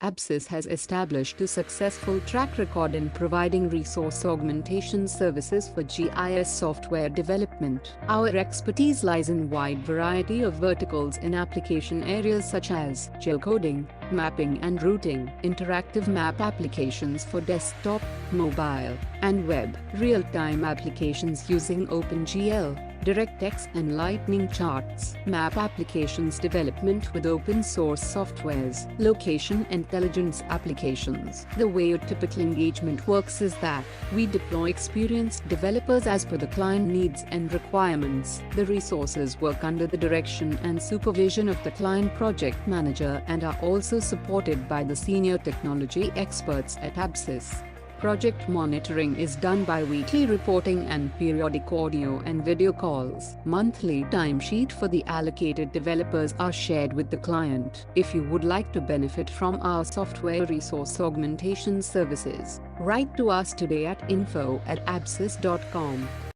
Absys has established a successful track record in providing resource augmentation services for GIS software development. Our expertise lies in a wide variety of verticals in application areas such as geocoding, mapping and routing, interactive map applications for desktop, mobile, and web, real-time applications using OpenGL, DirectX and Lightning charts, map applications development with open source softwares, location intelligence applications. The way a typical engagement works is that we deploy experienced developers as per the client needs and requirements. The resources work under the direction and supervision of the client project manager and are also supported by the senior technology experts at Absys. Project monitoring is done by weekly reporting and periodic audio and video calls. Monthly timesheet for the allocated developers are shared with the client. If you would like to benefit from our software resource augmentation services, write to us today at info@absys.com.